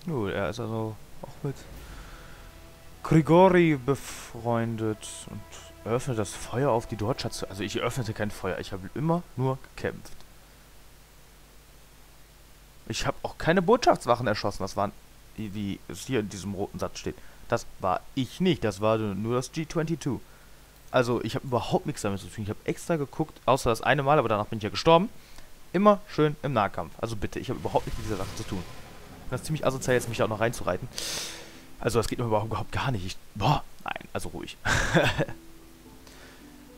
Er ist also auch mit Grigori befreundet und öffnet das Feuer auf die Dortschatz. Also ich öffnete kein Feuer, ich habe immer nur gekämpft. Ich habe auch keine Botschaftswachen erschossen, das waren, wie es hier in diesem roten Satz steht. Das war ich nicht, das war nur das G22. Also ich habe überhaupt nichts damit zu tun. Ich habe extra geguckt, außer das eine Mal, aber danach bin ich ja gestorben. Immer schön im Nahkampf. Also bitte, ich habe überhaupt nichts mit dieser Sache zu tun. Das ist ziemlich asozial, jetzt mich da auch noch reinzureiten. Also das geht mir überhaupt gar nicht. Nein, also ruhig.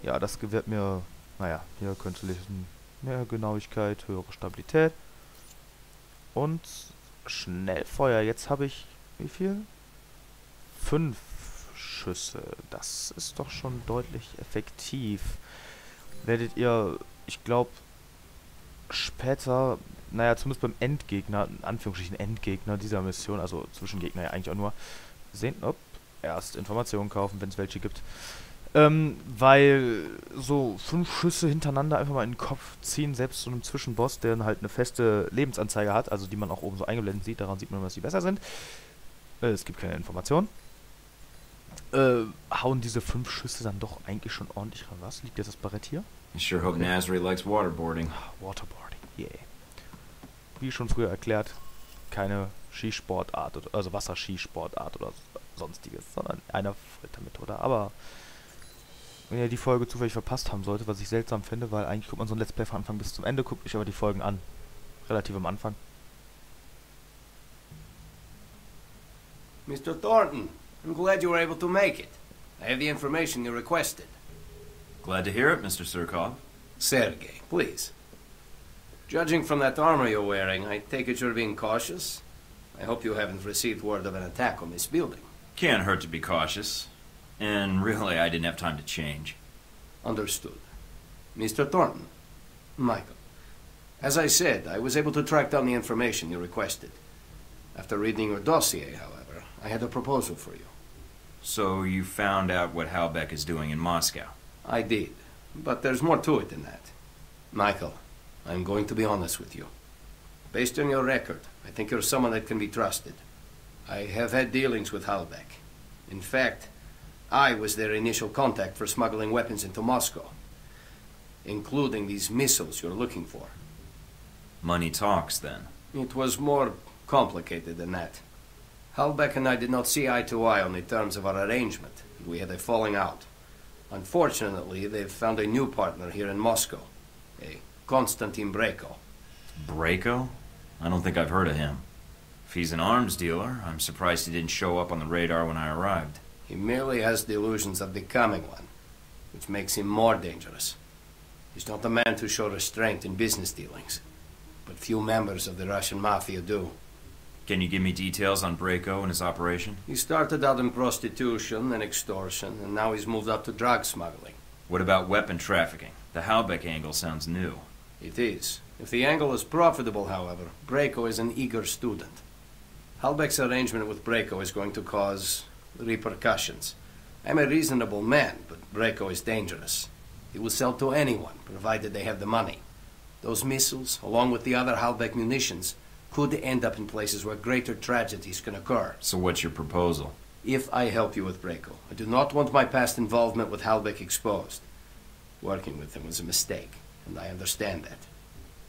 Ja, das gewährt mir, naja, hier könnte lesen, mehr Genauigkeit, höhere Stabilität und Schnellfeuer. Jetzt habe ich, wie viel? 5 Schüsse. Das ist doch schon deutlich effektiv. Werdet ihr, ich glaube, später, naja, zumindest beim Endgegner, in Anführungsstrichen Endgegner dieser Mission, also Zwischengegner ja eigentlich auch nur, sehen, erst Informationen kaufen, wenn es welche gibt. Weil so 5 Schüsse hintereinander einfach mal in den Kopf ziehen, selbst so einem Zwischenboss, der dann halt eine feste Lebensanzeige hat, also die man auch oben so eingeblendet sieht, daran sieht man, dass die besser sind. Es gibt keine Informationen. Hauen diese 5 Schüsse dann doch eigentlich schon ordentlich ran. Was? Liegt jetzt das Barett hier? I sure hope Nasri likes waterboarding. Waterboarding, yeah. Wie schon früher erklärt, keine Skisportart, also Wasserskisportart oder sonstiges, sondern eine Foltermethode. Aber wenn ihr die Folge zufällig verpasst haben solltet, was ich seltsam finde, weil eigentlich guckt man so ein Let's Play von Anfang bis zum Ende, guckt euch aber die Folgen an. Relativ am Anfang. Mr. Thornton, I'm glad you were able to make it. I have the information you requested. Glad to hear it, Mr. Surkov. Sergei, please. Judging from that armor you're wearing, I take it you're being cautious? I hope you haven't received word of an attack on this building. Can't hurt to be cautious. And really, I didn't have time to change. Understood. Mr. Thornton, Michael. As I said, I was able to track down the information you requested. After reading your dossier, however, I had a proposal for you. So you found out what Halbeck is doing in Moscow? I did, but there's more to it than that. Michael, I'm going to be honest with you. Based on your record, I think you're someone that can be trusted. I have had dealings with Halbeck. In fact, I was their initial contact for smuggling weapons into Moscow, including these missiles you're looking for. Money talks, then. It was more complicated than that. Halbeck and I did not see eye to eye on the terms of our arrangement, and we had a falling out. Unfortunately, they've found a new partner here in Moscow, a Konstantin Breko. Breko? I don't think I've heard of him. If he's an arms dealer, I'm surprised he didn't show up on the radar when I arrived. He merely has the illusions of becoming one, which makes him more dangerous. He's not a man to show restraint in business dealings, but few members of the Russian mafia do. Can you give me details on Breko and his operation? He started out in prostitution and extortion, and now he's moved up to drug smuggling. What about weapon trafficking? The Halbeck angle sounds new. It is. If the angle is profitable, however, Breko is an eager student. Halbeck's arrangement with Breko is going to cause repercussions. I'm a reasonable man, but Breko is dangerous. He will sell to anyone, provided they have the money. Those missiles, along with the other Halbeck munitions, could end up in places where greater tragedies can occur. So what's your proposal? If I help you with Breko, I do not want my past involvement with Halbeck exposed. Working with him was a mistake, and I understand that.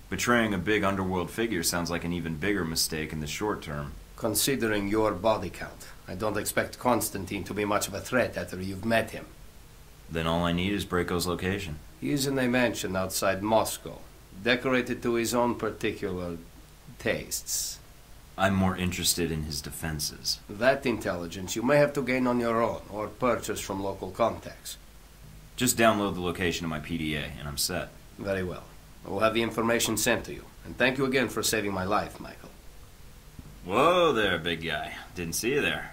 Betraying a big underworld figure sounds like an even bigger mistake in the short term. Considering your body count, I don't expect Konstantin to be much of a threat after you've met him. Then all I need is Breko's location. He is in a mansion outside Moscow, decorated to his own particular tastes. I'm more interested in his defenses. That intelligence you may have to gain on your own, or purchase from local contacts. Just download the location of my PDA, and I'm set. Very well. I will have the information sent to you. And thank you again for saving my life, Michael. Whoa there, big guy. Didn't see you there.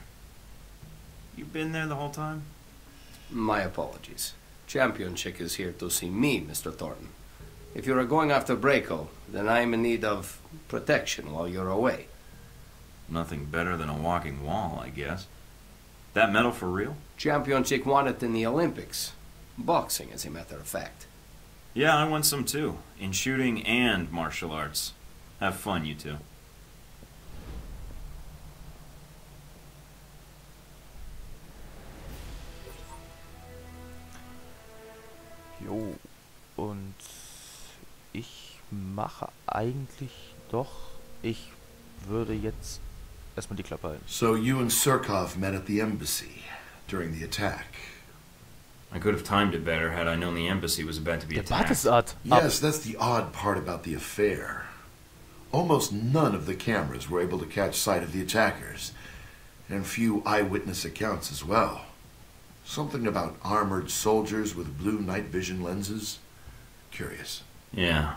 You been there the whole time? My apologies. Champion Chick is here to see me, Mr. Thornton. If you are going after Breko, then I am in need of protection while you're away. Nothing better than a walking wall, I guess. That medal for real? Champion Chick won it in the Olympics. Boxing, as a matter of fact. Yeah, I won some too. In shooting and martial arts. Have fun, you two. mache eigentlich doch. Ich würde jetzt erstmal die Klappe halten. So you and Surkov met at the embassy during the attack. I could have timed it better had I known the embassy was about to be Der attacked. Bart ist ab. Yes, that's the odd part about the affair. Almost none of the cameras were able to catch sight of the attackers, and few eyewitness accounts as well. Something about armored soldiers with blue night vision lenses. Curious. Yeah,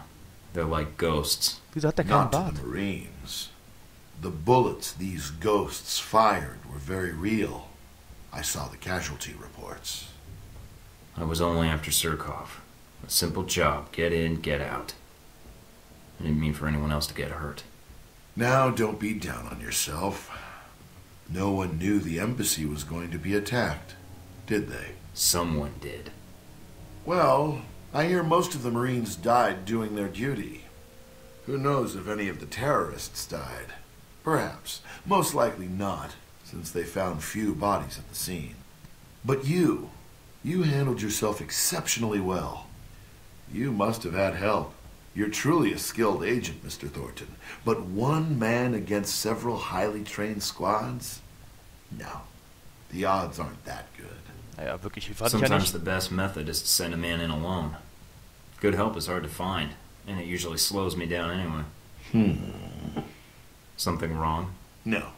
they're like ghosts. Wieso hat der keinen Not to Bart? the Marines. The bullets these ghosts fired were very real. I saw the casualty reports. I was only after Surkov. A simple job. Get in, get out. I didn't mean for anyone else to get hurt. Now, don't be down on yourself. No one knew the embassy was going to be attacked, did they? Someone did. Well, I hear most of the Marines died doing their duty. Who knows if any of the terrorists died? Perhaps. Most likely not, since they found few bodies at the scene. But you handled yourself exceptionally well. You must have had help. You're truly a skilled agent, Mr. Thornton. But one man against several highly trained squads? No. The odds aren't that good. Naja, wirklich viel fand ich ja Sometimes nicht. the best method is to send a man in alone. Good help is hard to find, and it usually slows me down anyway. Something wrong? No.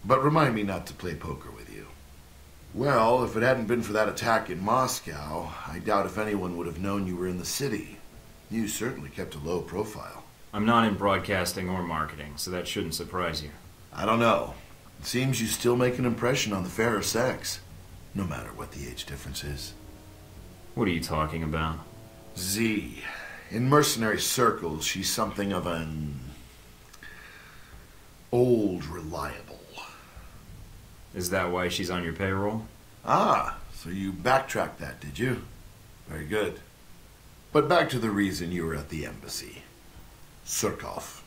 But remind me not to play poker with you. Well, if it hadn't been for that attack in Moscow, I doubt if anyone would have known you were in the city. You certainly kept a low profile. I'm not in broadcasting or marketing, so that shouldn't surprise you. I don't know. It seems you still make an impression on the fairer sex, no matter what the age difference is. What are you talking about? Z. In mercenary circles, she's something of an old reliable. Is that why she's on your payroll? Ah, so you backtracked that, did you? Very good. But back to the reason you were at the embassy. Surkov.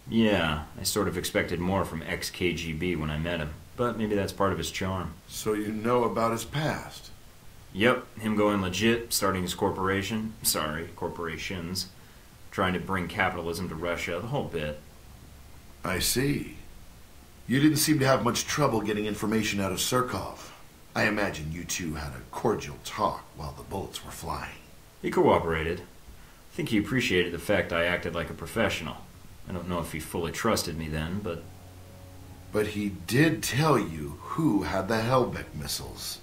Yeah, I sort of expected more from ex-KGB when I met him, but maybe that's part of his charm. So you know about his past? Yep, him going legit, starting his corporation, corporations, trying to bring capitalism to Russia, the whole bit. I see. You didn't seem to have much trouble getting information out of Surkov. I imagine you two had a cordial talk while the bullets were flying. He cooperated. I think he appreciated the fact I acted like a professional. I don't know if he fully trusted me then, but... But he did tell you who had the Hellbeck missiles.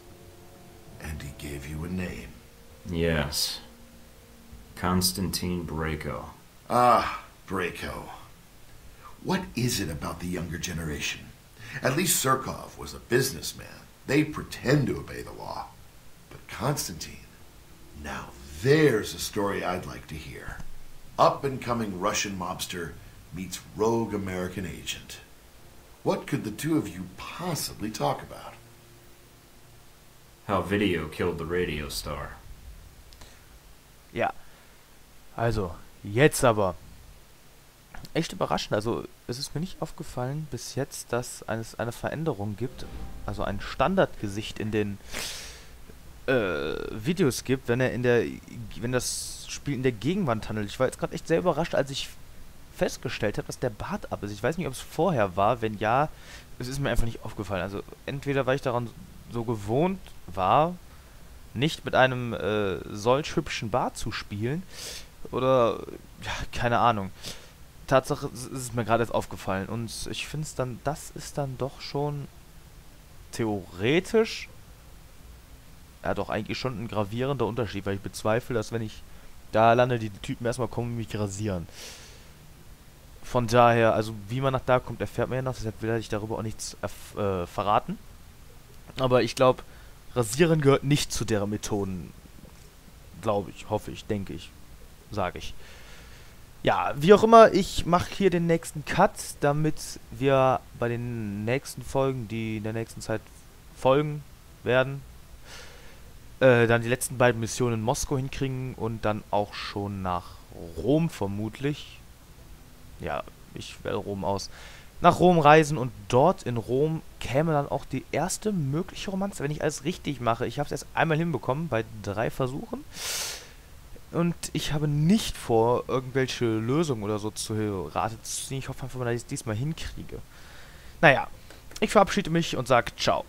And he gave you a name. Yes. Konstantin Brayko. Ah, Brayko. What is it about the younger generation? At least Surkov was a businessman. They pretend to obey the law. But Konstantin, now there's a story I'd like to hear. Up-and-coming Russian mobster meets rogue American agent. What could the two of you possibly talk about? How video killed the radio star. Ja. Also, jetzt aber. Echt überraschend. Also, es ist mir nicht aufgefallen bis jetzt, dass es eine Veränderung gibt. Also ein Standardgesicht in den Videos gibt, wenn das Spiel in der Gegenwart handelt. Ich war jetzt gerade echt sehr überrascht, als ich festgestellt habe, dass der Bart ab ist. Ich weiß nicht, ob es vorher war. Wenn ja, es ist mir einfach nicht aufgefallen. Also entweder weil ich daran so gewohnt war, nicht mit einem solch hübschen Bart zu spielen, oder ja, keine Ahnung. Tatsache ist es mir gerade jetzt aufgefallen und ich finde es dann, das ist dann doch schon theoretisch ja doch eigentlich schon ein gravierender Unterschied, weil ich bezweifle, dass wenn ich da lande, die Typen erstmal kommen und mich rasieren. Von daher, also wie man nach da kommt, erfährt man ja noch, deshalb will ich darüber auch nichts verraten. Aber ich glaube, Rasieren gehört nicht zu deren Methoden. Glaube ich, hoffe ich, denke ich, sage ich. Ja, wie auch immer, ich mache hier den nächsten Cut, damit wir bei den nächsten Folgen, die in der nächsten Zeit folgen werden, dann die letzten beiden Missionen in Moskau hinkriegen und dann auch schon nach Rom vermutlich. Ja, ich wähle Rom aus. Nach Rom reisen und dort in Rom käme dann auch die erste mögliche Romanze, wenn ich alles richtig mache. Ich habe es erst einmal hinbekommen, bei 3 Versuchen. Und ich habe nicht vor, irgendwelche Lösungen oder so zu Rate zu ziehen. Ich hoffe einfach mal, dass ich es diesmal hinkriege. Naja, ich verabschiede mich und sage ciao.